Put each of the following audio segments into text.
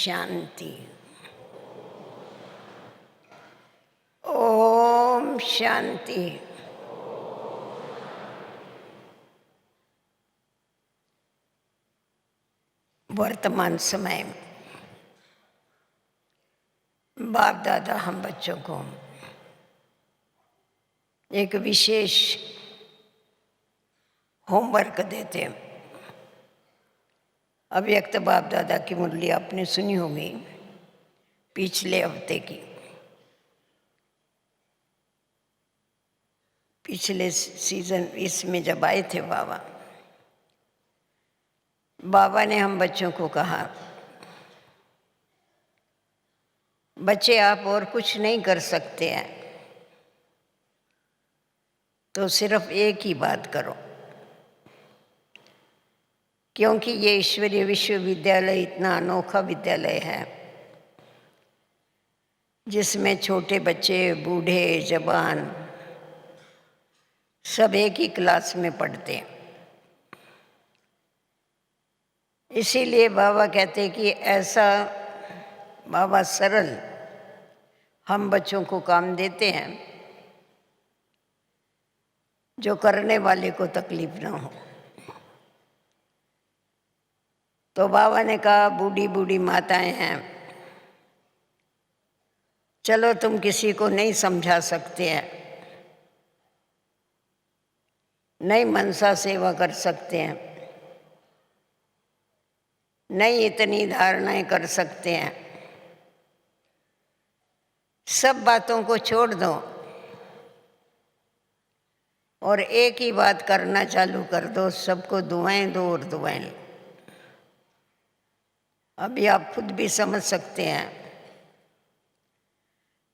शांति। ओम शांति। वर्तमान समय में बाप दादा हम बच्चों को एक विशेष होमवर्क देते हैं। अव्यक्त बाप दादा की मुरली आपने सुनी होगी पिछले हफ्ते की। पिछले सीजन इसमें जब आए थे बाबा ने हम बच्चों को कहा, बच्चे आप और कुछ नहीं कर सकते हैं तो सिर्फ एक ही बात करो, क्योंकि ये ईश्वरीय विश्वविद्यालय इतना अनोखा विद्यालय है जिसमें छोटे बच्चे, बूढ़े, जवान सब एक ही क्लास में पढ़ते हैं। इसीलिए बाबा कहते कि ऐसा बाबा सरल हम बच्चों को काम देते हैं जो करने वाले को तकलीफ ना हो। तो बाबा ने कहा, बूढ़ी बूढ़ी माताएं हैं, चलो तुम किसी को नहीं समझा सकते हैं, नहीं मनसा सेवा कर सकते हैं, नहीं इतनी धारणाएं कर सकते हैं, सब बातों को छोड़ दो और एक ही बात करना चालू कर दो, सबको दुआएं दो और दुआएं लो। अभी आप खुद भी समझ सकते हैं,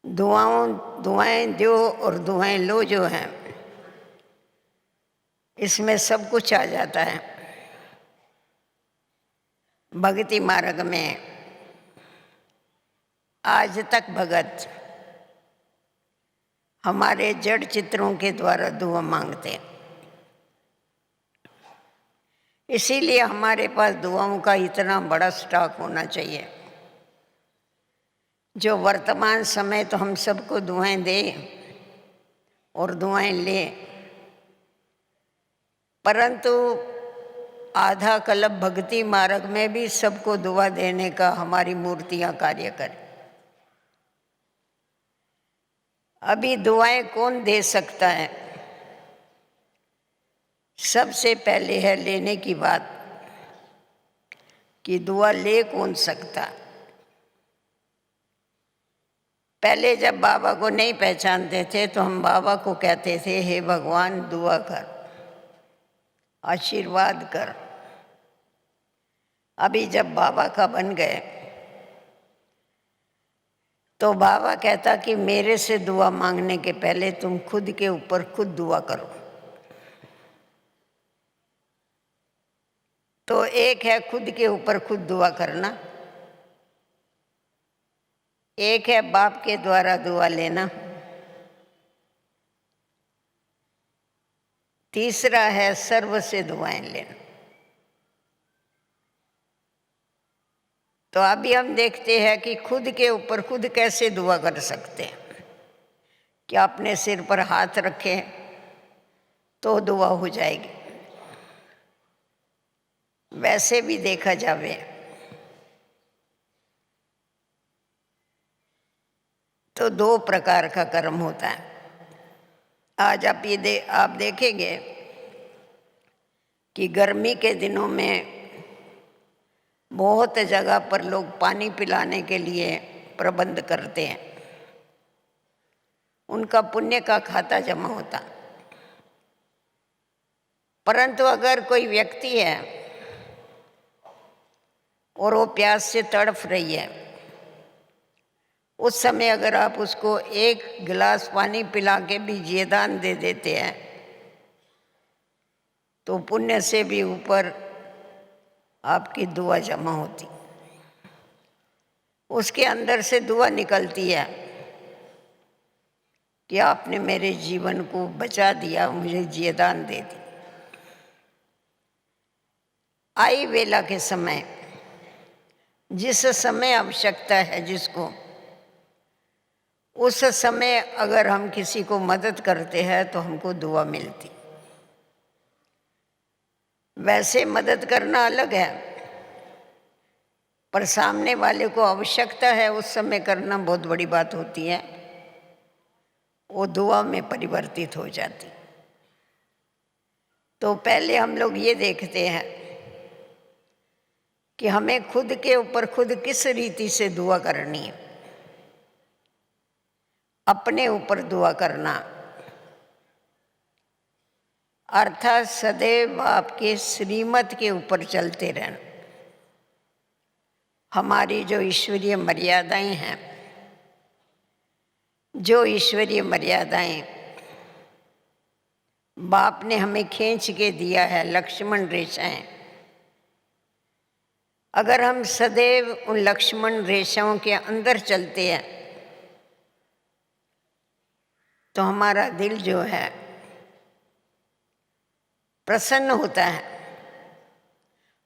दुआएं दो और दुआएं लो जो है इसमें सब कुछ आ जाता है। भक्ति मार्ग में आज तक भगत हमारे जड़ चित्रों के द्वारा दुआ मांगते हैं। इसीलिए हमारे पास दुआओं का इतना बड़ा स्टॉक होना चाहिए जो वर्तमान समय तो हम सबको दुआएं दें और दुआएं लें, परंतु आधा कल्प भक्ति मार्ग में भी सबको दुआ देने का हमारी मूर्तियां कार्य करें। अभी दुआएं कौन दे सकता है? सबसे पहले है लेने की बात कि दुआ ले कौन सकता। पहले जब बाबा को नहीं पहचानते थे तो हम बाबा को कहते थे, हे भगवान दुआ कर, आशीर्वाद कर। अभी जब बाबा का बन गए तो बाबा कहता कि मेरे से दुआ मांगने के पहले तुम खुद के ऊपर खुद दुआ करो। तो एक है खुद के ऊपर खुद दुआ करना, एक है बाप के द्वारा दुआ लेना, तीसरा है सर्व से दुआएं लेना। तो अभी हम देखते हैं कि खुद के ऊपर खुद कैसे दुआ कर सकते हैं। क्या अपने सिर पर हाथ रखें तो दुआ हो जाएगी? वैसे भी देखा जावे तो दो प्रकार का कर्म होता है। आज आप देखेंगे कि गर्मी के दिनों में बहुत जगह पर लोग पानी पिलाने के लिए प्रबंध करते हैं, उनका पुण्य का खाता जमा होता। परंतु अगर कोई व्यक्ति है और वो प्यास से तड़फ रही है, उस समय अगर आप उसको एक गिलास पानी पिला के भी जीदान दे देते हैं तो पुण्य से भी ऊपर आपकी दुआ जमा होती। उसके अंदर से दुआ निकलती है कि आपने मेरे जीवन को बचा दिया, मुझे जीदान दे दी। आई वेला के समय जिस समय आवश्यकता है जिसको, उस समय अगर हम किसी को मदद करते हैं तो हमको दुआ मिलती। वैसे मदद करना अलग है, पर सामने वाले को आवश्यकता है उस समय करना बहुत बड़ी बात होती है, वो दुआ में परिवर्तित हो जाती। तो पहले हम लोग ये देखते हैं कि हमें खुद के ऊपर खुद किस रीति से दुआ करनी है। अपने ऊपर दुआ करना अर्थात सदैव आपके श्रीमत के ऊपर चलते रहना। हमारी जो ईश्वरीय मर्यादाएं हैं, जो ईश्वरीय मर्यादाएं बाप ने हमें खींच के दिया है, लक्ष्मण रेखाएं, अगर हम सदैव उन लक्ष्मण रेखाओं के अंदर चलते हैं तो हमारा दिल जो है प्रसन्न होता है,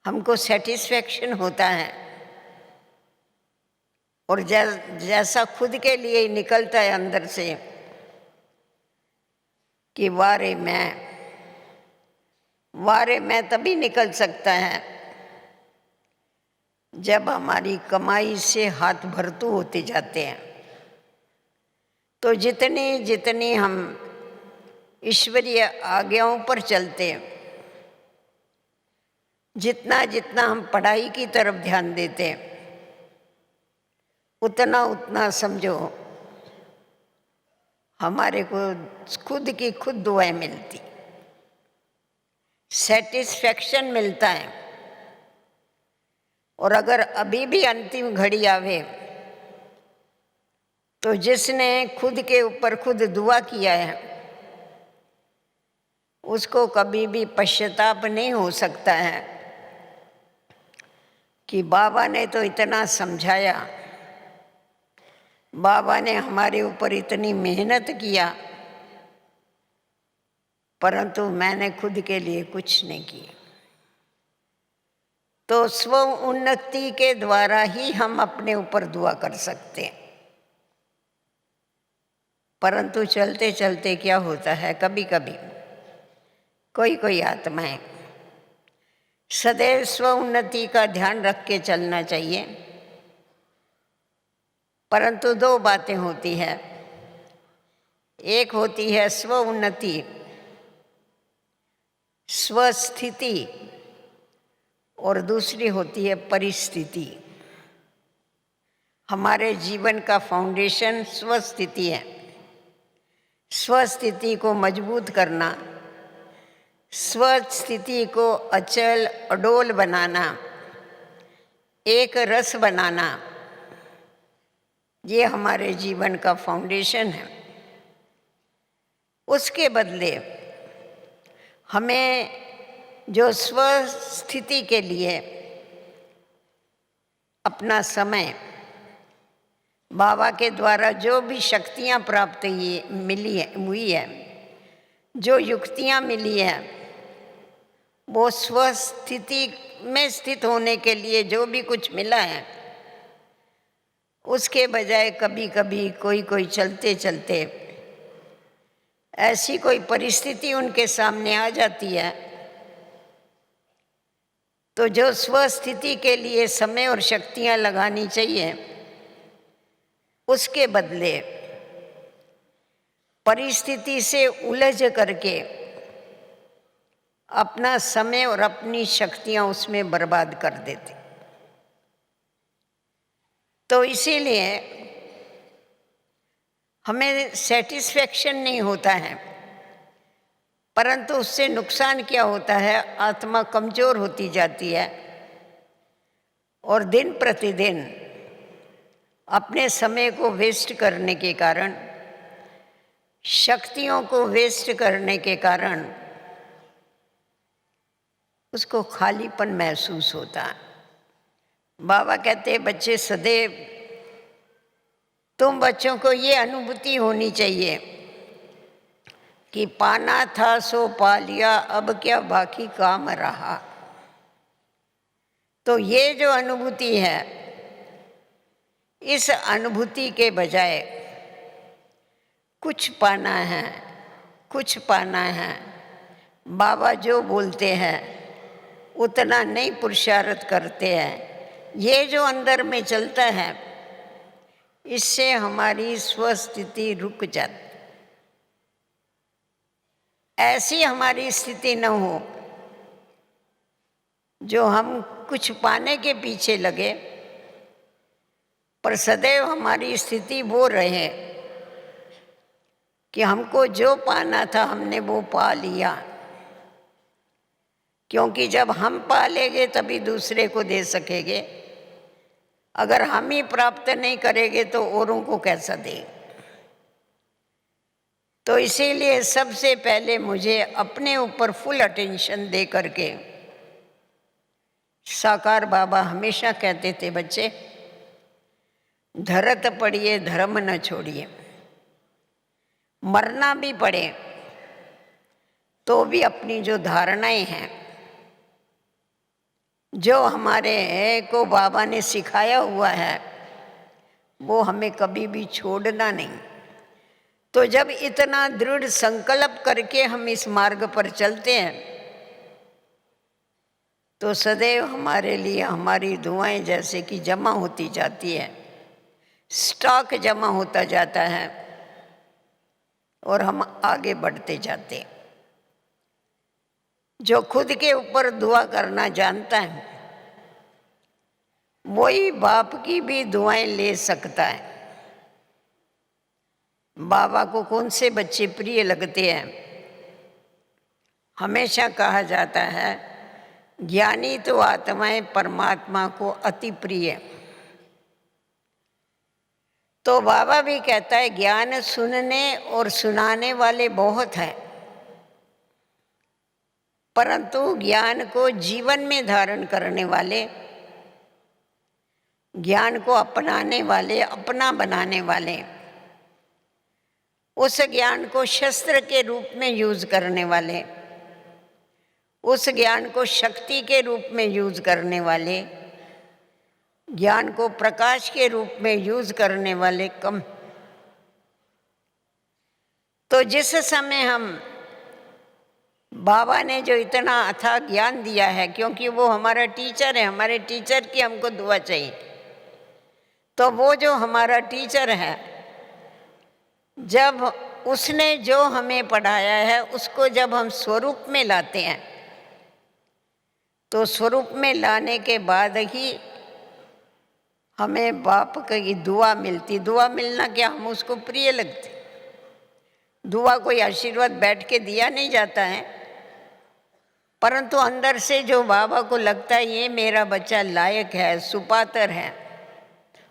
हमको सेटिस्फैक्शन होता है, और जैसा खुद के लिए ही निकलता है अंदर से कि वारे मैं तभी निकल सकता है जब हमारी कमाई से हाथ भरतू होते जाते हैं। तो जितनी जितनी हम ईश्वरीय आज्ञाओं पर चलते हैं, जितना जितना हम पढ़ाई की तरफ ध्यान देते हैं, उतना उतना समझो हमारे को खुद की खुद दुआएं मिलती, सेटिस्फैक्शन मिलता है। और अगर अभी भी अंतिम घड़ी आवे तो जिसने खुद के ऊपर खुद दुआ किया है उसको कभी भी पश्चाताप नहीं हो सकता है कि बाबा ने तो इतना समझाया, बाबा ने हमारे ऊपर इतनी मेहनत किया, परंतु मैंने खुद के लिए कुछ नहीं किया। तो स्व उन्नति के द्वारा ही हम अपने ऊपर दुआ कर सकते हैं। परंतु चलते चलते क्या होता है, कभी कभी कोई आत्माएं, सदैव स्व उन्नति का ध्यान रख के चलना चाहिए, परंतु दो बातें होती है। एक होती है स्व उन्नति, स्वस्थिति, और दूसरी होती है परिस्थिति। हमारे जीवन का फाउंडेशन स्वस्थिति है। स्वस्थिति को मजबूत करना, स्वस्थिति को अचल अडोल बनाना, एक रस बनाना, ये हमारे जीवन का फाउंडेशन है। उसके बदले हमें जो स्वस्थिति के लिए अपना समय, बाबा के द्वारा जो भी शक्तियाँ प्राप्त हुई है, जो युक्तियाँ मिली हैं, वो स्वस्थिति में स्थित होने के लिए जो भी कुछ मिला है, उसके बजाय कभी कभी कोई चलते चलते ऐसी कोई परिस्थिति उनके सामने आ जाती है, तो जो स्वस्थिति के लिए समय और शक्तियाँ लगानी चाहिए, उसके बदले परिस्थिति से उलझ करके अपना समय और अपनी शक्तियाँ उसमें बर्बाद कर देते। तो इसीलिए हमें सेटिस्फैक्शन नहीं होता है, परंतु उससे नुकसान क्या होता है, आत्मा कमज़ोर होती जाती है और दिन प्रतिदिन अपने समय को वेस्ट करने के कारण, शक्तियों को वेस्ट करने के कारण उसको खालीपन महसूस होता है। बाबा कहते हैं बच्चे सदैव, तुम बच्चों को ये अनुभूति होनी चाहिए कि पाना था सो पा लिया, अब क्या बाकी काम रहा। तो ये जो अनुभूति है इस अनुभूति के बजाय कुछ पाना है, कुछ पाना है, बाबा जो बोलते हैं उतना नहीं पुरुषार्थ करते हैं, ये जो अंदर में चलता है इससे हमारी स्वस्थिति रुक जाती। ऐसी हमारी स्थिति न हो जो हम कुछ पाने के पीछे लगे, पर सदैव हमारी स्थिति वो रहे कि हमको जो पाना था हमने वो पा लिया, क्योंकि जब हम पा लेंगे तभी दूसरे को दे सकेंगे। अगर हम ही प्राप्त नहीं करेंगे तो औरों को कैसा दें। तो इसीलिए सबसे पहले मुझे अपने ऊपर फुल अटेंशन दे करके, साकार बाबा हमेशा कहते थे, बच्चे धरत पड़िए धर्म न छोड़िए। मरना भी पड़े तो भी अपनी जो धारणाएं हैं, जो हमारे को बाबा ने सिखाया हुआ है, वो हमें कभी भी छोड़ना नहीं। तो जब इतना दृढ़ संकल्प करके हम इस मार्ग पर चलते हैं तो सदैव हमारे लिए हमारी दुआएं जैसे कि जमा होती जाती है, स्टॉक जमा होता जाता है और हम आगे बढ़ते जाते हैं। जो खुद के ऊपर दुआ करना जानता है वही बाप की भी दुआएं ले सकता है। बाबा को कौन से बच्चे प्रिय लगते हैं? हमेशा कहा जाता है ज्ञानी तो आत्माएं परमात्मा को अति प्रिय। तो बाबा भी कहता है ज्ञान सुनने और सुनाने वाले बहुत हैं, परंतु ज्ञान को जीवन में धारण करने वाले, ज्ञान को अपनाने वाले, अपना बनाने वाले, उस ज्ञान को शस्त्र के रूप में यूज करने वाले, उस ज्ञान को शक्ति के रूप में यूज करने वाले, ज्ञान को प्रकाश के रूप में यूज करने वाले कम। तो जिस समय हम बाबा ने जो इतना अथाह ज्ञान दिया है, क्योंकि वो हमारा टीचर है, हमारे टीचर की हमको दुआ चाहिए, तो वो जो हमारा टीचर है, जब उसने जो हमें पढ़ाया है उसको जब हम स्वरूप में लाते हैं तो स्वरूप में लाने के बाद ही हमें बाप की दुआ मिलती। दुआ मिलना क्या, हम उसको प्रिय लगते। दुआ कोई आशीर्वाद बैठ के दिया नहीं जाता है, परंतु अंदर से जो बाबा को लगता है ये मेरा बच्चा लायक है, सुपात्र है,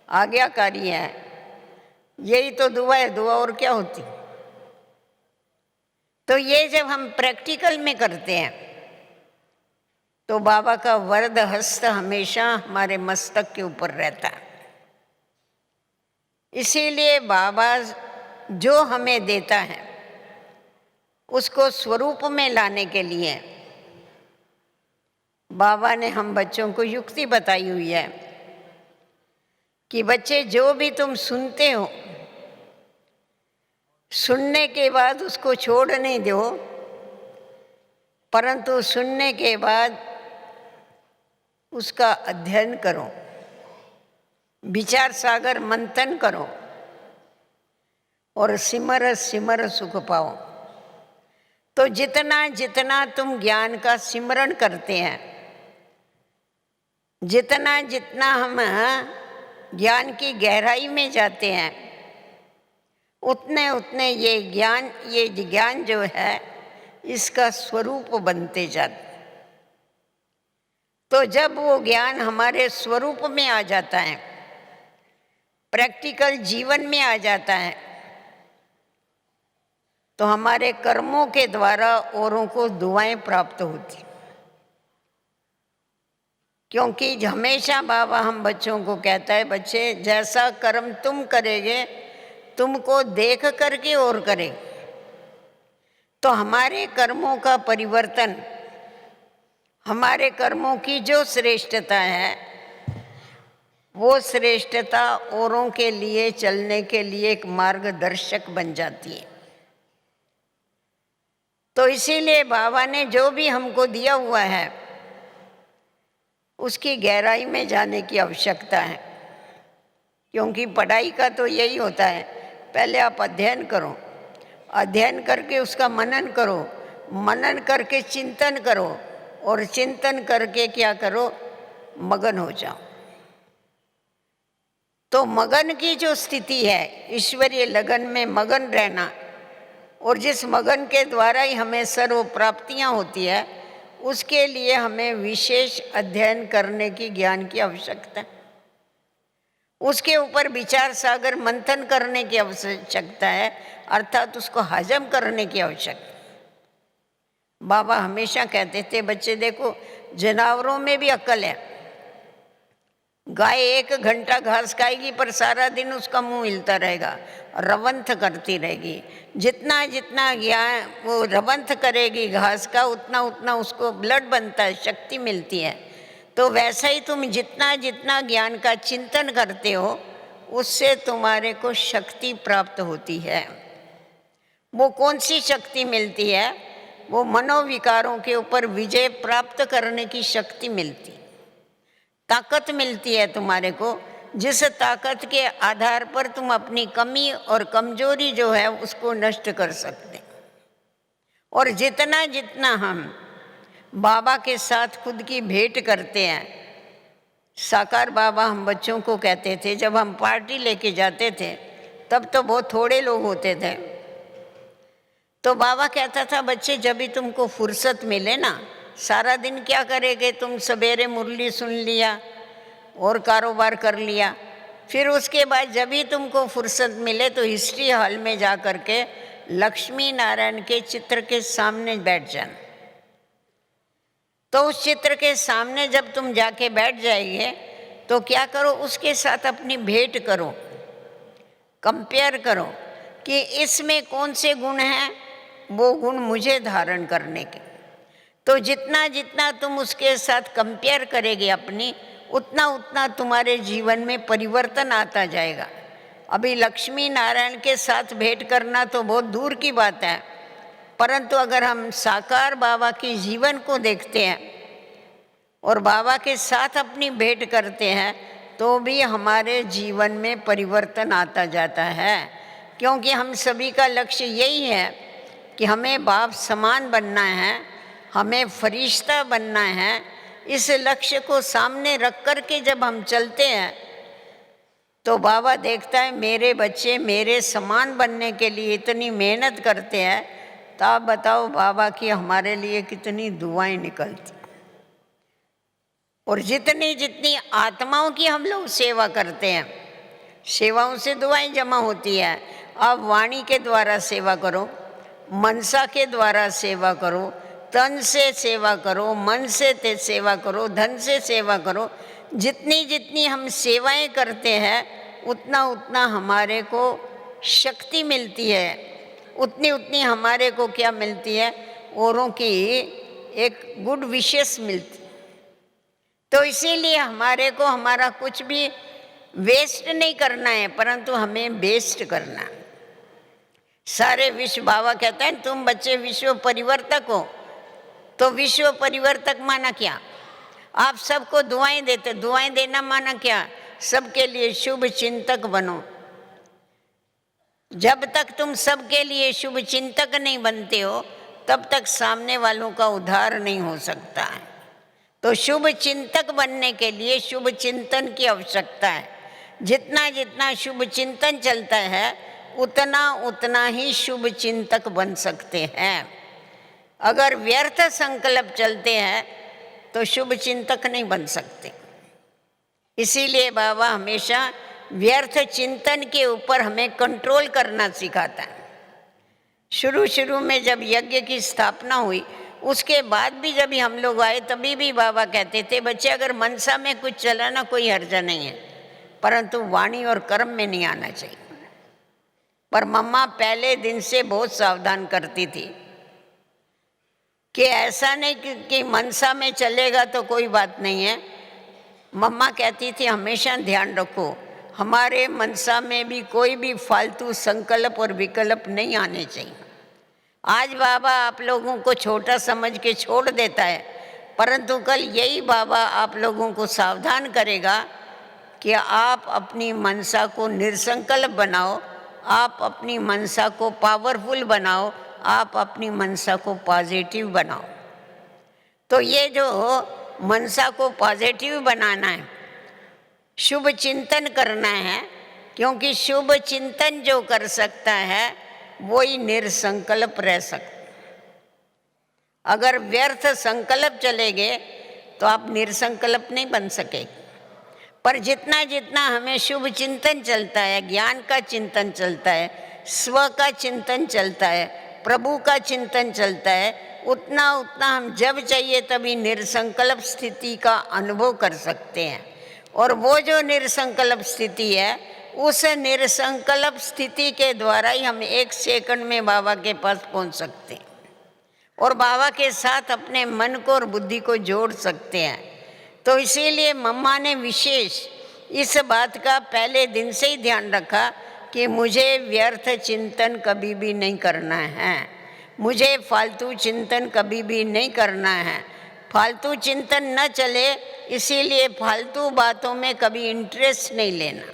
आज्ञाकारी है, यही तो दुआ है। दुआ और क्या होती। तो ये जब हम प्रैक्टिकल में करते हैं तो बाबा का वरद हस्त हमेशा हमारे मस्तक के ऊपर रहता है। इसीलिए बाबा जो हमें देता है उसको स्वरूप में लाने के लिए बाबा ने हम बच्चों को युक्ति बताई हुई है कि बच्चे जो भी तुम सुनते हो, सुनने के बाद उसको छोड़ नहीं दो, परंतु सुनने के बाद उसका अध्ययन करो, विचार सागर मंथन करो और सिमर सिमर सुख पाओ। तो जितना जितना तुम ज्ञान का सिमरण करते हैं, जितना जितना हम ज्ञान की गहराई में जाते हैं, उतने उतने ये ज्ञान जो है इसका स्वरूप बनते जाते। तो जब वो ज्ञान हमारे स्वरूप में आ जाता है, प्रैक्टिकल जीवन में आ जाता है, तो हमारे कर्मों के द्वारा औरों को दुआएं प्राप्त होती। क्योंकि हमेशा बाबा हम बच्चों को कहता है, बच्चे जैसा कर्म तुम करेंगे तुमको देख करके और करें। तो हमारे कर्मों का परिवर्तन, हमारे कर्मों की जो श्रेष्ठता है वो श्रेष्ठता औरों के लिए चलने के लिए एक मार्गदर्शक बन जाती है। तो इसीलिए बाबा ने जो भी हमको दिया हुआ है उसकी गहराई में जाने की आवश्यकता है, क्योंकि पढ़ाई का तो यही होता है, पहले आप अध्ययन करो, अध्ययन करके उसका मनन करो, मनन करके चिंतन करो, और चिंतन करके क्या करो, मगन हो जाओ। तो मगन की जो स्थिति है, ईश्वरीय लगन में मगन रहना, और जिस मगन के द्वारा ही हमें सर्व प्राप्तियां होती है, उसके लिए हमें विशेष अध्ययन करने की, ज्ञान की आवश्यकता है। उसके ऊपर विचार सागर मंथन करने की आवश्यकता है, अर्थात उसको हजम करने की आवश्यकता। बाबा हमेशा कहते थे, बच्चे देखो जानवरों में भी अक्ल है। गाय 1 घंटा घास खाएगी पर सारा दिन उसका मुंह हिलता रहेगा, रवंथ करती रहेगी। जितना जितना ज्ञान वो रवंथ करेगी घास का, उतना उतना उसको ब्लड बनता है, शक्ति मिलती है। तो वैसा ही तुम जितना जितना ज्ञान का चिंतन करते हो, उससे तुम्हारे को शक्ति प्राप्त होती है। वो कौन सी शक्ति मिलती है? वो मनोविकारों के ऊपर विजय प्राप्त करने की शक्ति मिलती, ताकत मिलती है तुम्हारे को, जिस ताकत के आधार पर तुम अपनी कमी और कमजोरी जो है उसको नष्ट कर सकते। और जितना जितना हम बाबा के साथ खुद की भेंट करते हैं, साकार बाबा हम बच्चों को कहते थे, जब हम पार्टी लेके जाते थे तब तो बहुत थोड़े लोग होते थे, तो बाबा कहता था, बच्चे जब भी तुमको फुर्सत मिले ना, सारा दिन क्या करेंगे तुम, सवेरे मुरली सुन लिया और कारोबार कर लिया, फिर उसके बाद जब भी तुमको फुर्सत मिले तो हिस्ट्री हॉल में जा कर के लक्ष्मी नारायण के चित्र के सामने बैठ जाना। तो उस चित्र के सामने जब तुम जाके बैठ जाएंगे तो क्या करो, उसके साथ अपनी भेंट करो, कंपेयर करो कि इसमें कौन से गुण हैं, वो गुण मुझे धारण करने के। तो जितना जितना तुम उसके साथ कंपेयर करेंगे अपनी, उतना उतना तुम्हारे जीवन में परिवर्तन आता जाएगा। अभी लक्ष्मी नारायण के साथ भेंट करना तो बहुत दूर की बात है, परंतु अगर हम साकार बाबा के जीवन को देखते हैं और बाबा के साथ अपनी भेंट करते हैं, तो भी हमारे जीवन में परिवर्तन आता जाता है। क्योंकि हम सभी का लक्ष्य यही है कि हमें बाप समान बनना है, हमें फरिश्ता बनना है। इस लक्ष्य को सामने रख कर के जब हम चलते हैं तो बाबा देखता है मेरे बच्चे मेरे समान बनने के लिए इतनी मेहनत करते हैं, तो आप बताओ बाबा की हमारे लिए कितनी दुआएं निकलती। और जितनी जितनी आत्माओं की हम लोग सेवा करते हैं, सेवाओं से दुआएं जमा होती है। आप वाणी के द्वारा सेवा करो, मनसा के द्वारा सेवा करो, तन से सेवा करो, मन से सेवा करो, धन से सेवा करो। जितनी जितनी हम सेवाएं करते हैं उतना उतना हमारे को शक्ति मिलती है, उतनी उतनी हमारे को क्या मिलती है, औरों की एक गुड विशेस मिलती। तो इसीलिए हमारे को हमारा कुछ भी वेस्ट नहीं करना है, परंतु हमें बेस्ट करना। सारे विश्व, बाबा कहता है तुम बच्चे विश्व परिवर्तक हो। तो विश्व परिवर्तक माना क्या? आप सबको दुआएं देते, दुआएं देना माना क्या? सबके लिए शुभ चिंतक बनो। जब तक तुम सबके लिए शुभ चिंतक नहीं बनते हो तब तक सामने वालों का उद्धार नहीं हो सकता है। तो शुभ चिंतक बनने के लिए शुभ चिंतन की आवश्यकता है। जितना जितना शुभ चिंतन चलता है उतना उतना ही शुभ चिंतक बन सकते हैं। अगर व्यर्थ संकल्प चलते हैं तो शुभ चिंतक नहीं बन सकते। इसीलिए बाबा हमेशा व्यर्थ चिंतन के ऊपर हमें कंट्रोल करना सिखाता है। शुरू शुरू में जब यज्ञ की स्थापना हुई, उसके बाद भी जब हम लोग आए तभी भी बाबा कहते थे बच्चे अगर मनसा में कुछ चलाना कोई हर्जा नहीं है, परंतु वाणी और कर्म में नहीं आना चाहिए। पर मम्मा पहले दिन से बहुत सावधान करती थी कि ऐसा नहीं कि मनसा में चलेगा तो कोई बात नहीं है, मम्मा कहती थी हमेशा ध्यान रखो, हमारे मनसा में भी कोई भी फालतू संकल्प और विकल्प नहीं आने चाहिए। आज बाबा आप लोगों को छोटा समझ के छोड़ देता है, परंतु कल यही बाबा आप लोगों को सावधान करेगा कि आप अपनी मनसा को निरसंकल्प बनाओ, आप अपनी मनसा को पावरफुल बनाओ, आप अपनी मनसा को पॉजिटिव बनाओ। तो ये जो मनसा को पॉजिटिव बनाना है, शुभ चिंतन करना है, क्योंकि शुभ चिंतन जो कर सकता है वही निरसंकल्प रह सकता। अगर व्यर्थ संकल्प चलेंगे तो आप निरसंकल्प नहीं बन सकेंगे। पर जितना जितना हमें शुभ चिंतन चलता है, ज्ञान का चिंतन चलता है, स्व का चिंतन चलता है, प्रभु का चिंतन चलता है, उतना उतना हम जब चाहिए तभी निरसंकल्प स्थिति का अनुभव कर सकते हैं। और वो जो निरसंकल्प स्थिति है, उस निरसंकल्प स्थिति के द्वारा ही हम 1 सेकंड में बाबा के पास पहुंच सकते हैं और बाबा के साथ अपने मन को और बुद्धि को जोड़ सकते हैं। तो इसीलिए मम्मा ने विशेष इस बात का पहले दिन से ही ध्यान रखा कि मुझे व्यर्थ चिंतन कभी भी नहीं करना है, मुझे फालतू चिंतन कभी भी नहीं करना है। फालतू चिंतन न चले, इसीलिए फालतू बातों में कभी इंटरेस्ट नहीं लेना।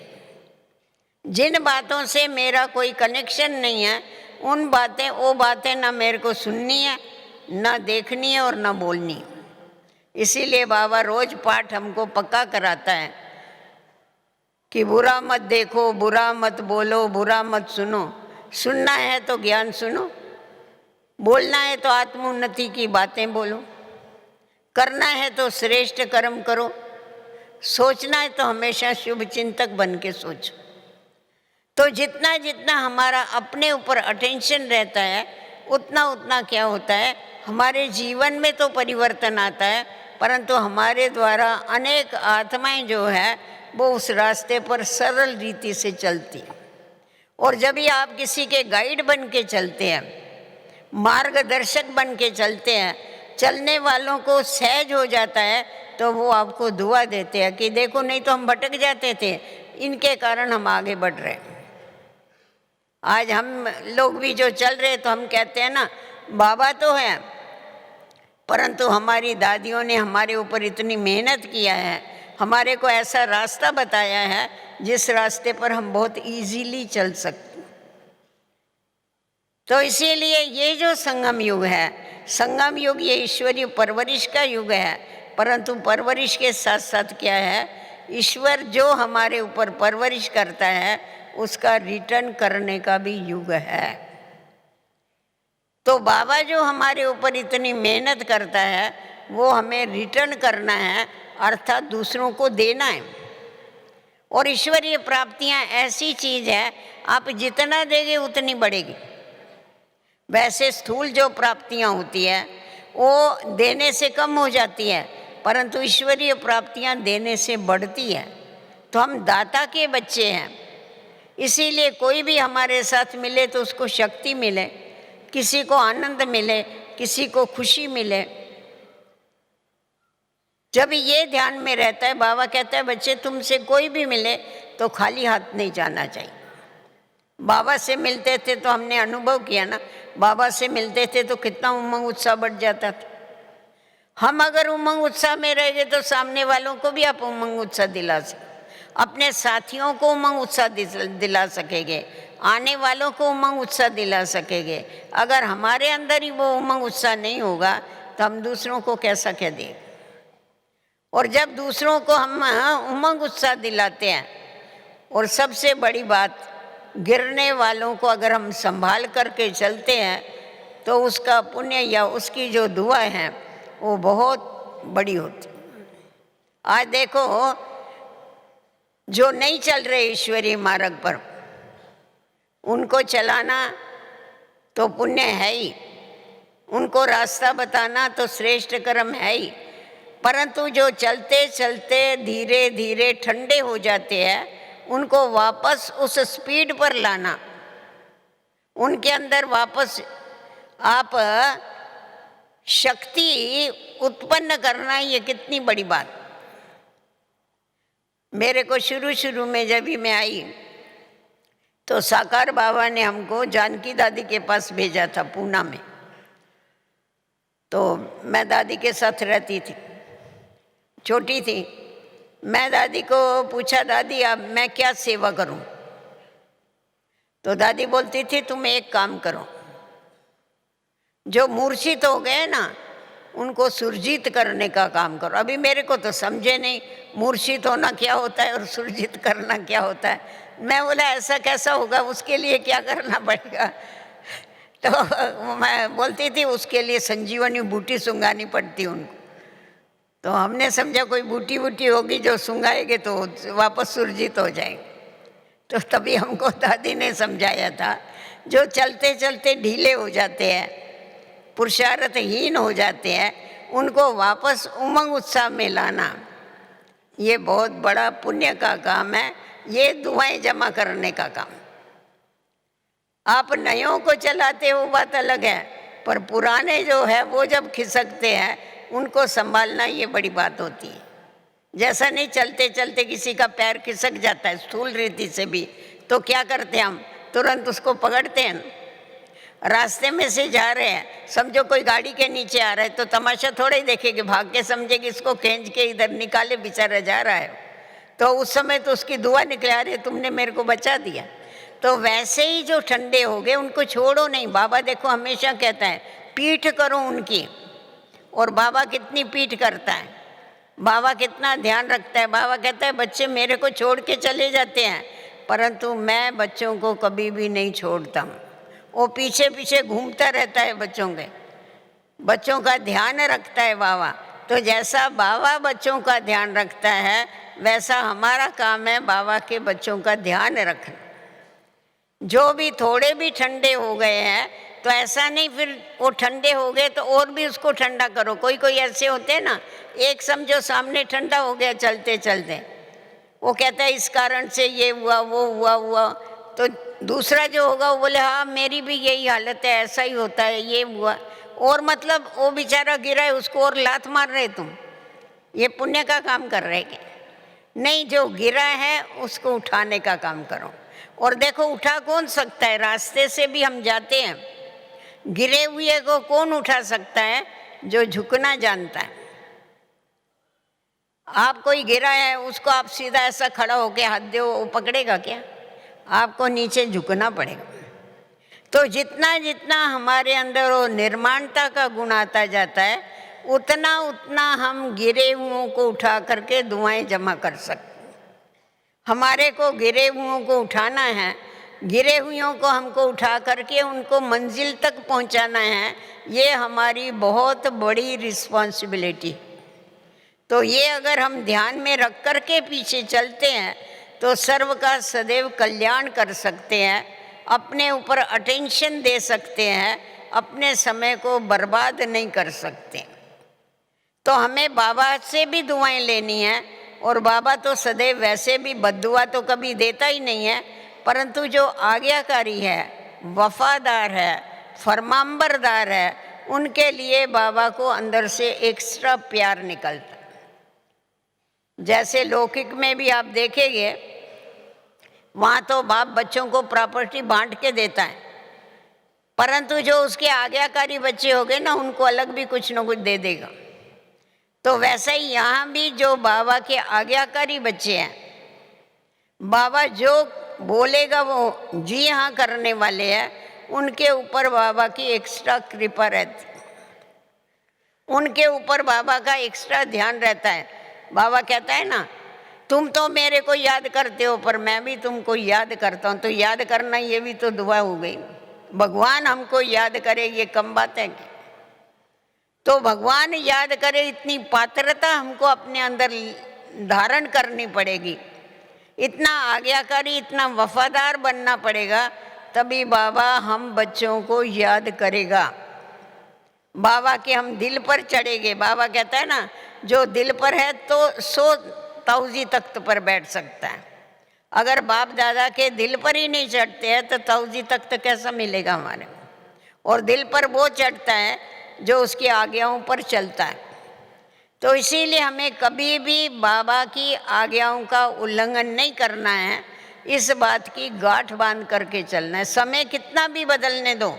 जिन बातों से मेरा कोई कनेक्शन नहीं है, उन बातें वो बातें ना मेरे को सुननी है, ना देखनी है और ना बोलनी है। इसीलिए बाबा रोज पाठ हमको पक्का कराता है कि बुरा मत देखो, बुरा मत बोलो, बुरा मत सुनो। सुनना है तो ज्ञान सुनो, बोलना है तो आत्मोन्नति की बातें बोलो, करना है तो श्रेष्ठ कर्म करो, सोचना है तो हमेशा शुभ चिंतक बन के सोचो। तो जितना जितना हमारा अपने ऊपर अटेंशन रहता है, उतना उतना क्या होता है, हमारे जीवन में तो परिवर्तन आता है, परंतु हमारे द्वारा अनेक आत्माएं जो है वो उस रास्ते पर सरल रीति से चलती हैं। और जब भी आप किसी के गाइड बन के चलते हैं, मार्गदर्शक बन के चलते हैं, चलने वालों को सहज हो जाता है, तो वो आपको दुआ देते हैं कि देखो नहीं तो हम भटक जाते थे, इनके कारण हम आगे बढ़ रहे हैं। आज हम लोग भी जो चल रहे तो हम कहते हैं ना, बाबा तो है, परंतु हमारी दादियों ने हमारे ऊपर इतनी मेहनत किया है, हमारे को ऐसा रास्ता बताया है जिस रास्ते पर हम बहुत इजीली चल सकते। तो इसीलिए ये जो संगम युग है, संगम युग ये ईश्वरीय परवरिश का युग है, परंतु परवरिश के साथ साथ क्या है, ईश्वर जो हमारे ऊपर परवरिश करता है उसका रिटर्न करने का भी युग है। तो बाबा जो हमारे ऊपर इतनी मेहनत करता है वो हमें रिटर्न करना है, अर्थात दूसरों को देना है। और ईश्वरीय प्राप्तियां ऐसी चीज है, आप जितना देंगे उतनी बढ़ेगी। वैसे स्थूल जो प्राप्तियां होती है वो देने से कम हो जाती है, परंतु ईश्वरीय प्राप्तियां देने से बढ़ती है। तो हम दाता के बच्चे हैं, इसीलिए कोई भी हमारे साथ मिले तो उसको शक्ति मिले, किसी को आनंद मिले, किसी को खुशी मिले। जब ये ध्यान में रहता है, बाबा कहता है बच्चे तुमसे कोई भी मिले तो खाली हाथ नहीं जाना चाहिए। बाबा से मिलते थे तो हमने अनुभव किया ना, बाबा से मिलते थे तो कितना उमंग उत्साह बढ़ जाता था। हम अगर उमंग उत्साह में रह गए तो सामने वालों को भी आप उमंग उत्साह दिला सकते, अपने साथियों को उमंग उत्साह दिला सकेंगे, आने वालों को उमंग उत्साह दिला सकेंगे। अगर हमारे अंदर ही वो उमंग उत्साह नहीं होगा तो हम दूसरों को कैसा कह दें। और जब दूसरों को हम उमंग उत्साह दिलाते हैं, और सबसे बड़ी बात, गिरने वालों को अगर हम संभाल करके चलते हैं तो उसका पुण्य या उसकी जो दुआ है वो बहुत बड़ी होती। आज देखो जो नहीं चल रहे ईश्वरीय मार्ग पर, उनको चलाना तो पुण्य है ही, उनको रास्ता बताना तो श्रेष्ठ कर्म है ही, परंतु जो चलते चलते धीरे धीरे ठंडे हो जाते हैं, उनको वापस उस स्पीड पर लाना, उनके अंदर वापस आप शक्ति उत्पन्न करना, ये कितनी बड़ी बात। मेरे को शुरू शुरू में जब भी मैं आई तो साकार बाबा ने हमको जानकी दादी के पास भेजा था पूना में। तो मैं दादी के साथ रहती थी, छोटी थी। मैं दादी को पूछा, दादी अब मैं क्या सेवा करूं? तो दादी बोलती थी तुम एक काम करो, जो मूर्छित हो गए ना उनको सुरजित करने का काम करो। अभी मेरे को तो समझे नहीं मूर्छित होना क्या होता है और सुरजित करना क्या होता है। मैं बोला ऐसा कैसा होगा, उसके लिए क्या करना पड़ेगा? तो मैं बोलती थी उसके लिए संजीवनी बूटी सुंगानी पड़ती उनको। तो हमने समझा कोई बूटी बूटी होगी जो सुंगाएंगे तो वापस सुरजित हो जाएंगे। तो तभी हमको दादी ने समझाया था, जो चलते चलते ढीले हो जाते हैं, पुरुषार्थहीन हो जाते हैं, उनको वापस उमंग उत्साह में लाना ये बहुत बड़ा पुण्य का काम है। ये दुआएं जमा करने का काम। आप नयों को चलाते हो बात अलग है, पर पुराने जो है वो जब खिसकते हैं उनको संभालना ये बड़ी बात होती है। जैसा नहीं चलते चलते किसी का पैर खिसक जाता है स्थूल रीति से भी, तो क्या करते हैं हम, तुरंत उसको पकड़ते हैं। रास्ते में से जा रहे हैं, समझो कोई गाड़ी के नीचे आ रहा है तो तमाशा थोड़ा ही देखेगी, भाग के समझेगी इसको खींच के इधर निकाले, बेचारा जा रहा है। तो उस समय तो उसकी दुआ निकले, अरे तुमने मेरे को बचा दिया। तो वैसे ही जो ठंडे हो गए उनको छोड़ो नहीं। बाबा देखो हमेशा कहता है पीठ करो उनकी, और बाबा कितनी पीठ करता है, बाबा कितना ध्यान रखता है। बाबा कहता है बच्चे मेरे को छोड़ के चले जाते हैं, परंतु मैं बच्चों को कभी भी नहीं छोड़ता हूँ। वो पीछे पीछे घूमता रहता है बच्चों के, बच्चों का ध्यान रखता है बाबा। तो जैसा बाबा बच्चों का ध्यान रखता है वैसा हमारा काम है बाबा के बच्चों का ध्यान रखना। जो भी थोड़े भी ठंडे हो गए हैं तो ऐसा नहीं फिर वो ठंडे हो गए तो और भी उसको ठंडा करो। कोई कोई ऐसे होते हैं ना, एक समझो सामने ठंडा हो गया चलते चलते, वो कहता है इस कारण से ये हुआ वो हुआ, तो दूसरा जो होगा वो बोले हाँ मेरी भी यही हालत है, ऐसा ही होता है, ये हुआ। और मतलब वो बेचारा गिरा है उसको और लात मार रहे तुम, ये पुण्य का काम कर रहे क्या? नहीं, जो गिरा है उसको उठाने का काम करो। और देखो उठा कौन सकता है, रास्ते से भी हम जाते हैं, गिरे हुए को कौन उठा सकता है? जो झुकना जानता है। आप कोई गिरा है उसको आप सीधा ऐसा खड़ा होके हाथ दो, वो पकड़ेगा क्या? आपको नीचे झुकना पड़ेगा। तो जितना जितना हमारे अंदर वो निर्माणता का गुण आता जाता है उतना उतना हम गिरे हुओं को उठा करके दुआएं जमा कर सकते। हमारे को गिरे हुओं को उठाना है, गिरे हुओं को हमको उठा करके उनको मंजिल तक पहुंचाना है, ये हमारी बहुत बड़ी रिस्पॉन्सिबिलिटी। तो ये अगर हम ध्यान में रख करके पीछे चलते हैं तो सर्व का सदैव कल्याण कर सकते हैं, अपने ऊपर अटेंशन दे सकते हैं, अपने समय को बर्बाद नहीं कर सकते। तो हमें बाबा से भी दुआएं लेनी है, और बाबा तो सदैव वैसे भी बद्दुआ तो कभी देता ही नहीं है, परंतु जो आज्ञाकारी है, वफादार है, फरमांबरदार है, उनके लिए बाबा को अंदर से एक्स्ट्रा प्यार निकलता। जैसे लौकिक में भी आप देखेंगे वहाँ तो बाप बच्चों को प्रॉपर्टी बांट के देता है, परंतु जो उसके आज्ञाकारी बच्चे हो गए ना उनको अलग भी कुछ न कुछ दे देगा। तो वैसा ही यहाँ भी जो बाबा के आज्ञाकारी बच्चे हैं, बाबा जो बोलेगा वो जी हाँ करने वाले हैं, उनके ऊपर बाबा की एक्स्ट्रा कृपा रहती, उनके ऊपर बाबा का एक्स्ट्रा ध्यान रहता है। बाबा कहता है ना तुम तो मेरे को याद करते हो पर मैं भी तुमको याद करता हूँ। तो याद करना ये भी तो दुआ हो गई। भगवान हमको याद करे ये कम बात है क्या? तो भगवान याद करे इतनी पात्रता हमको अपने अंदर धारण करनी पड़ेगी, इतना आज्ञाकारी, इतना वफादार बनना पड़ेगा, तभी बाबा हम बच्चों को याद करेगा। बाबा के हम दिल पर चढ़ेंगे। बाबा कहता है ना जो दिल पर है तो 100 तौजी तख्त पर बैठ सकता है। अगर बाप दादा के दिल पर ही नहीं चढ़ते हैं तो तौजी तख्त कैसा मिलेगा हमारे? और दिल पर वो चढ़ता है जो उसकी आज्ञाओं पर चलता है। तो इसीलिए हमें कभी भी बाबा की आज्ञाओं का उल्लंघन नहीं करना है, इस बात की गांठ बांध करके चलना है। समय कितना भी बदलने दो,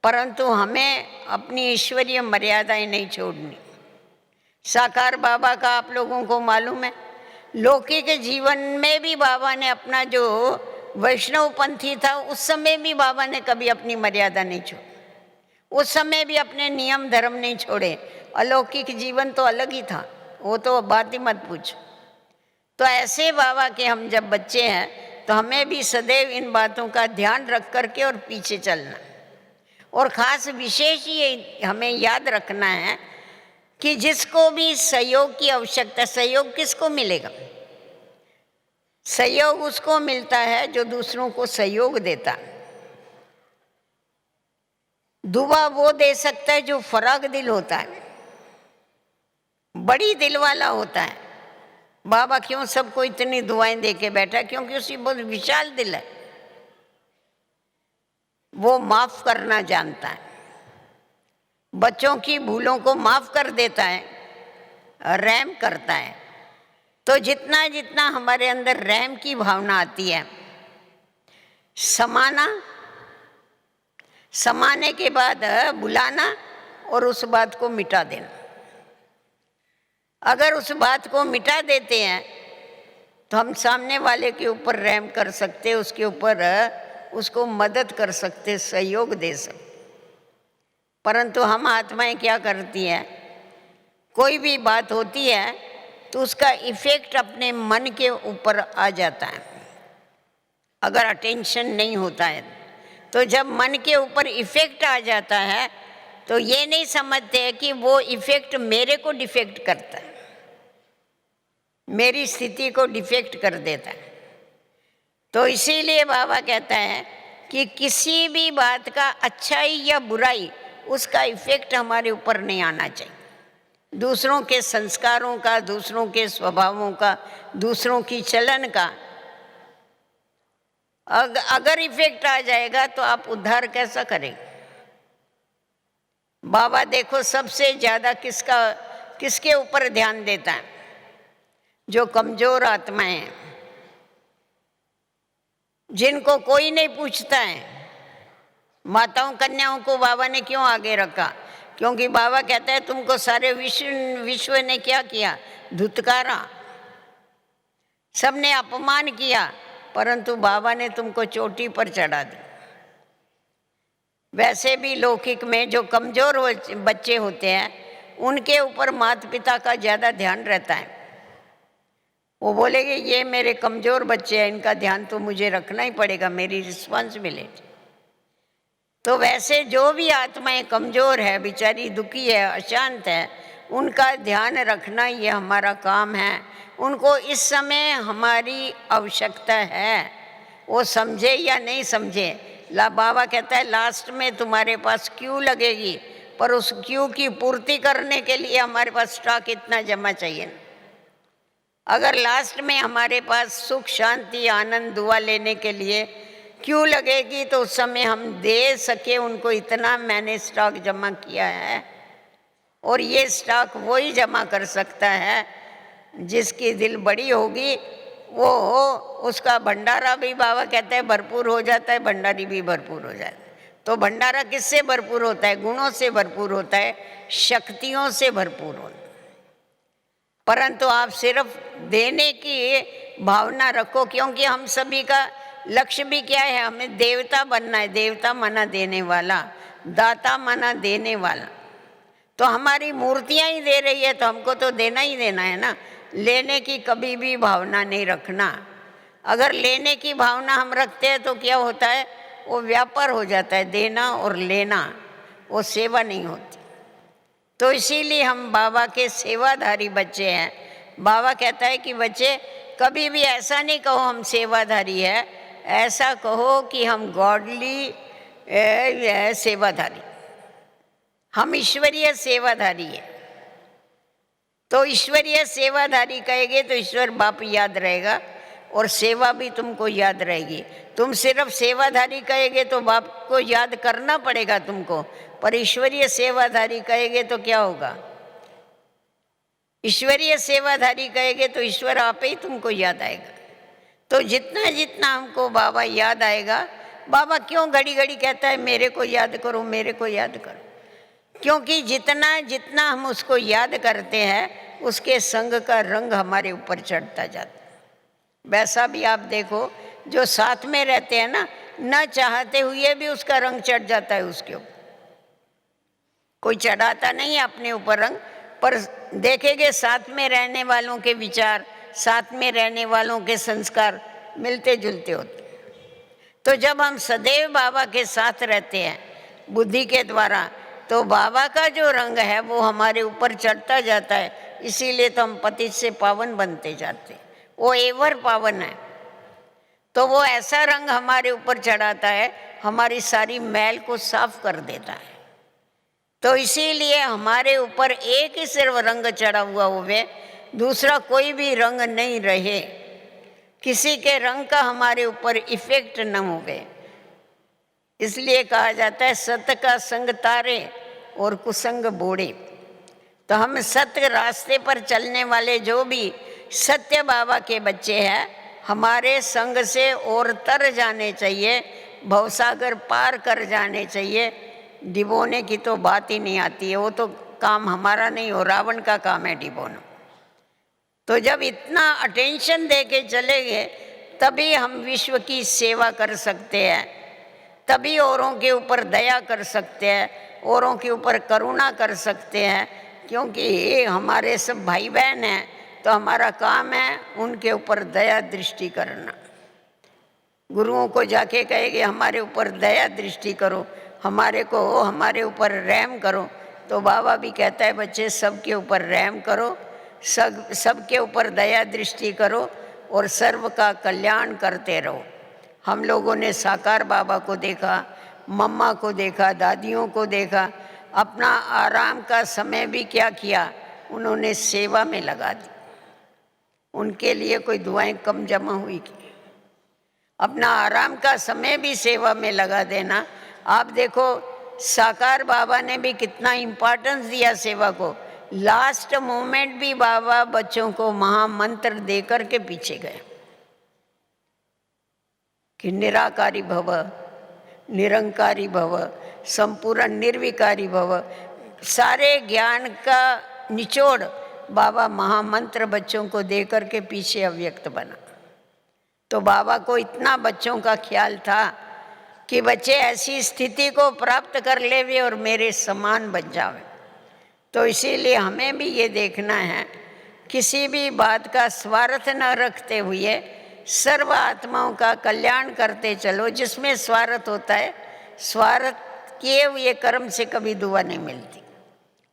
परंतु हमें अपनी ईश्वरीय मर्यादाएं नहीं छोड़नी। साकार बाबा का आप लोगों को मालूम है, लौकिक जीवन में भी बाबा ने अपना जो वैष्णव पंथी था, उस समय भी बाबा ने कभी अपनी मर्यादा नहीं छोड़ी, उस समय भी अपने नियम धर्म नहीं छोड़े। अलौकिक जीवन तो अलग ही था, वो तो बात ही मत पूछो। तो ऐसे बाबा के हम जब बच्चे हैं तो हमें भी सदैव इन बातों का ध्यान रख करके और पीछे चलना। और ख़ास विशेष ये हमें याद रखना है कि जिसको भी सहयोग की आवश्यकता, सहयोग किसको मिलेगा? सहयोग उसको मिलता है जो दूसरों को सहयोग देता है। दुआ वो दे सकता है जो फराग दिल होता है, बड़ी दिल वाला होता है। बाबा क्यों सबको इतनी दुआएं दे के बैठा? क्योंकि उसकी बहुत विशाल दिल है, वो माफ करना जानता है, बच्चों की भूलों को माफ कर देता है, रहम करता है। तो जितना जितना हमारे अंदर रहम की भावना आती है, समाने के बाद बुलाना और उस बात को मिटा देना। अगर उस बात को मिटा देते हैं तो हम सामने वाले के ऊपर रहम कर सकते, उसके ऊपर उसको मदद कर सकते, सहयोग दे सकते। परंतु हम आत्माएं क्या करती हैं, कोई भी बात होती है तो उसका इफेक्ट अपने मन के ऊपर आ जाता है। अगर अटेंशन नहीं होता है तो जब मन के ऊपर इफेक्ट आ जाता है तो ये नहीं समझते कि वो इफेक्ट मेरे को डिफेक्ट करता है, मेरी स्थिति को डिफेक्ट कर देता है। तो इसीलिए बाबा कहता है कि किसी भी बात का अच्छाई या बुराई, उसका इफेक्ट हमारे ऊपर नहीं आना चाहिए। दूसरों के संस्कारों का, दूसरों के स्वभावों का, दूसरों की चलन का अगर इफेक्ट आ जाएगा तो आप उद्धार कैसा करेंगे? बाबा देखो सबसे ज़्यादा किसके ऊपर ध्यान देता है? जो कमज़ोर आत्माएं हैं, जिनको कोई नहीं पूछता है। माताओं कन्याओं को बाबा ने क्यों आगे रखा? क्योंकि बाबा कहता है तुमको सारे विश्व ने क्या किया? धुतकारा, सबने अपमान किया, परंतु बाबा ने तुमको चोटी पर चढ़ा दी। वैसे भी लौकिक में जो कमज़ोर बच्चे होते हैं उनके ऊपर माता पिता का ज़्यादा ध्यान रहता है। वो बोलेंगे ये मेरे कमज़ोर बच्चे हैं, इनका ध्यान तो मुझे रखना ही पड़ेगा, मेरी रिस्पॉन्सिबिलिटी। तो वैसे जो भी आत्माएं कमज़ोर है, बेचारी दुखी है, अशांत है, उनका ध्यान रखना ये हमारा काम है। उनको इस समय हमारी आवश्यकता है, वो समझे या नहीं समझे। बाबा कहता है लास्ट में तुम्हारे पास क्यू लगेगी, पर उस क्यू की पूर्ति करने के लिए हमारे पास स्टॉक इतना जमा चाहिए। अगर लास्ट में हमारे पास सुख शांति आनंद दुआ लेने के लिए क्यों लगेगी तो उस समय हम दे सके उनको, इतना मैंने स्टॉक जमा किया है। और ये स्टॉक वही जमा कर सकता है जिसकी दिल बड़ी होगी, वो उसका भंडारा भी बाबा कहते हैं भरपूर हो जाता है, भंडारी भी भरपूर हो जाता है। तो भंडारा किससे भरपूर होता है? गुणों से भरपूर होता है, शक्तियों से भरपूर होता है। परंतु आप सिर्फ देने की भावना रखो, क्योंकि हम सभी का लक्ष्य भी क्या है? हमें देवता बनना है। देवता माना देने वाला, दाता माना देने वाला। तो हमारी मूर्तियां ही दे रही है तो हमको तो देना ही देना है ना। लेने की कभी भी भावना नहीं रखना। अगर लेने की भावना हम रखते हैं तो क्या होता है? वो व्यापार हो जाता है, देना और लेना, वो सेवा नहीं होती। तो इसीलिए हम बाबा के सेवाधारी बच्चे हैं। बाबा कहता है कि बच्चे कभी भी ऐसा नहीं कहो हम सेवाधारी है, ऐसा कहो कि हम गॉडली सेवाधारी, हम ईश्वरीय सेवाधारी है। तो ईश्वरीय सेवाधारी कहेंगे तो ईश्वर बाप याद रहेगा और सेवा भी तुमको याद रहेगी। तुम सिर्फ सेवाधारी कहेंगे तो बाप को याद करना पड़ेगा तुमको, पर ईश्वरीय सेवाधारी कहेंगे तो क्या होगा? ईश्वरीय सेवाधारी कहेंगे तो ईश्वर आप ही तुमको याद आएगा। तो जितना जितना हमको बाबा याद आएगा, बाबा क्यों घड़ी घड़ी कहता है मेरे को याद करो, मेरे को याद करो? क्योंकि जितना जितना हम उसको याद करते हैं उसके संग का रंग हमारे ऊपर चढ़ता जाता है। वैसा भी आप देखो, जो साथ में रहते हैं ना, न चाहते हुए भी उसका रंग चढ़ जाता है उसके ऊपर। कोई चढ़ाता नहीं है अपने ऊपर रंग, पर देखेंगे साथ में रहने वालों के विचार, साथ में रहने वालों के संस्कार मिलते जुलते होते। तो जब हम सदैव बाबा के साथ रहते हैं बुद्धि के द्वारा, तो बाबा का जो रंग है वो हमारे ऊपर चढ़ता जाता है। इसीलिए तो हम पतित से पावन बनते जाते, वो एवर पावन है। तो वो ऐसा रंग हमारे ऊपर चढ़ाता है, हमारी सारी मैल को साफ कर देता है। तो इसीलिए हमारे ऊपर एक ही सिर्फ रंग चढ़ा हुआ हुए, दूसरा कोई भी रंग नहीं रहे, किसी के रंग का हमारे ऊपर इफेक्ट न हुए। इसलिए कहा जाता है सत्य का संग तारे और कुसंग बोड़े। तो हम सत्य रास्ते पर चलने वाले जो भी सत्य बाबा के बच्चे हैं, हमारे संग से और तर जाने चाहिए, भवसागर पार कर जाने चाहिए। डिबोने की तो बात ही नहीं आती है, वो तो काम हमारा नहीं हो, रावण का काम है डिबोना। तो जब इतना अटेंशन दे के चलेंगे तभी हम विश्व की सेवा कर सकते हैं, तभी औरों के ऊपर दया कर सकते हैं, औरों के ऊपर करुणा कर सकते हैं। क्योंकि ये हमारे सब भाई बहन हैं, तो हमारा काम है उनके ऊपर दया दृष्टि करना। गुरुओं को जाके कहेंगे हमारे ऊपर दया दृष्टि करो, हमारे ऊपर रहम करो, तो बाबा भी कहता है बच्चे सबके ऊपर रहम करो, सबके ऊपर दया दृष्टि करो और सर्व का कल्याण करते रहो। हम लोगों ने साकार बाबा को देखा, मम्मा को देखा, दादियों को देखा, अपना आराम का समय भी क्या किया, उन्होंने सेवा में लगा दी। उनके लिए कोई दुआएं कम जमा हुई की? अपना आराम का समय भी सेवा में लगा देना। आप देखो साकार बाबा ने भी कितना इम्पोर्टेंस दिया सेवा को। लास्ट मोमेंट भी बाबा बच्चों को महामंत्र देकर के पीछे गए कि निराकारी भव, निरंकारी भव, संपूर्ण निर्विकारी भव। सारे ज्ञान का निचोड़ बाबा महामंत्र बच्चों को देकर के पीछे अव्यक्त बना। तो बाबा को इतना बच्चों का ख्याल था कि बच्चे ऐसी स्थिति को प्राप्त कर लेवे और मेरे समान बन जावे। तो इसीलिए हमें भी ये देखना है, किसी भी बात का स्वार्थ न रखते हुए सर्व आत्माओं का कल्याण करते चलो। जिसमें स्वार्थ होता है, स्वार्थ किए हुए कर्म से कभी दुआ नहीं मिलती।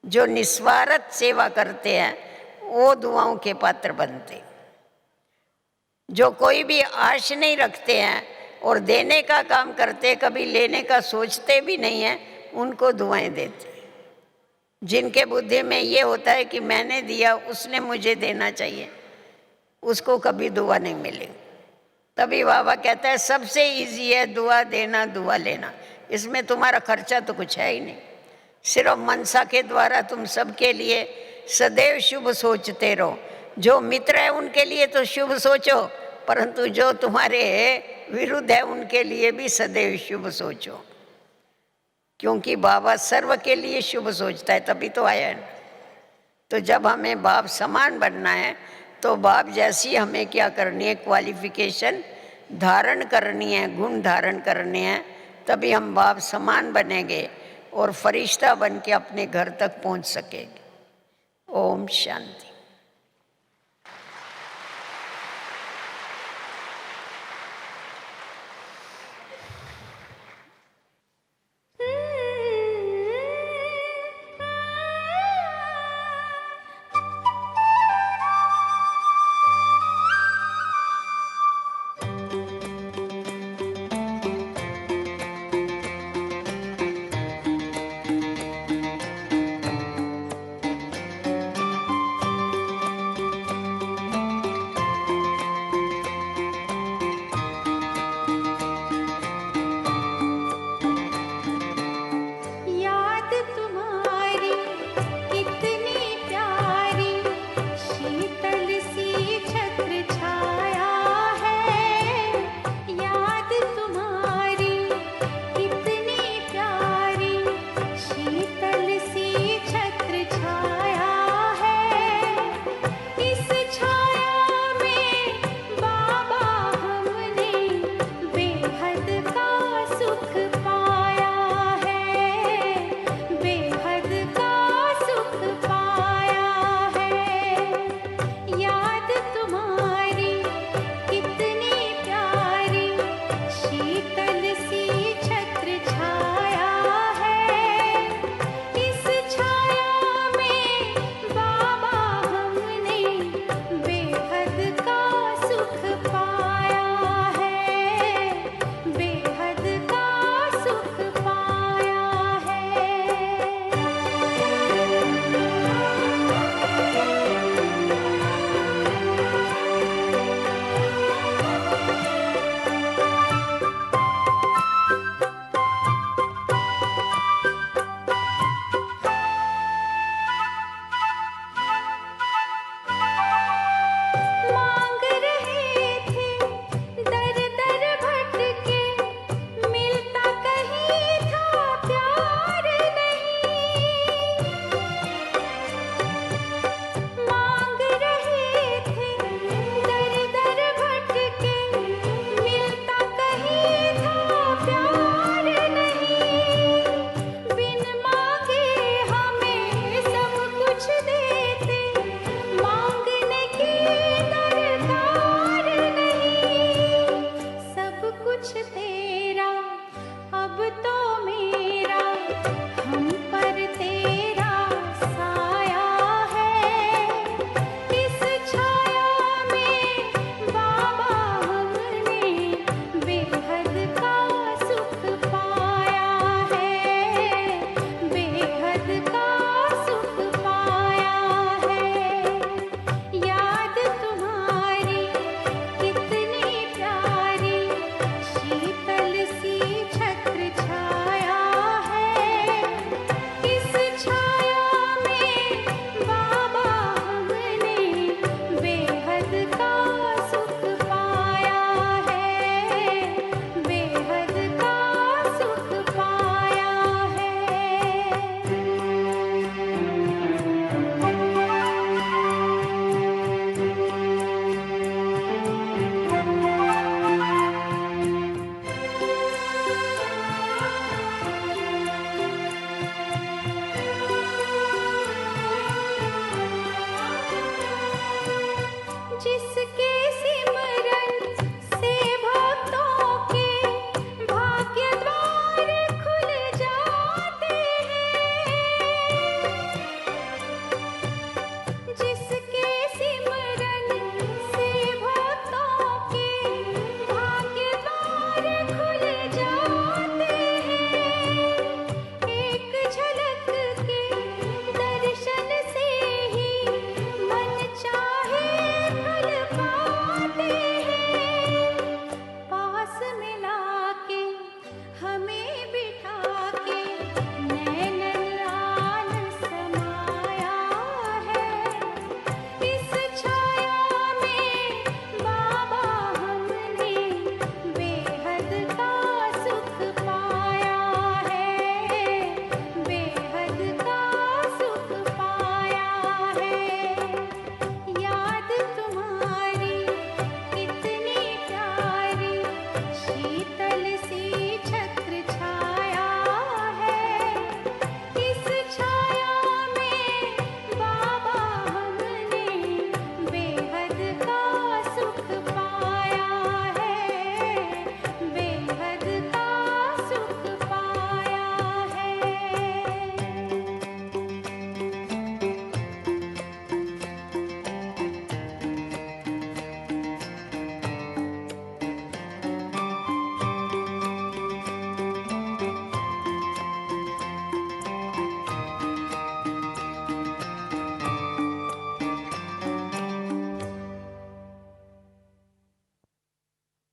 जो निस्वार्थ सेवा करते हैं वो दुआओं के पात्र बनते। जो कोई भी आश नहीं रखते हैं और देने का काम करते, कभी लेने का सोचते भी नहीं है, उनको दुआएं देते। जिनके बुद्धि में ये होता है कि मैंने दिया, उसने मुझे देना चाहिए, उसको कभी दुआ नहीं मिलेगी। तभी बाबा कहता है सबसे इजी है दुआ देना, दुआ लेना। इसमें तुम्हारा खर्चा तो कुछ है ही नहीं, सिर्फ मनसा के द्वारा तुम सबके लिए सदैव शुभ सोचते रहो। जो मित्र है उनके लिए तो शुभ सोचो, परंतु जो तुम्हारे विरुद्ध है उनके लिए भी सदैव शुभ सोचो। क्योंकि बाबा सर्व के लिए शुभ सोचता है, तभी तो आया है। तो जब हमें बाप समान बनना है तो बाप जैसी हमें क्या करनी है, क्वालिफिकेशन धारण करनी है, गुण धारण करने हैं, तभी हम बाप समान बनेंगे और फरिश्ता बन के अपने घर तक पहुंच सकेंगे। ओम शांति।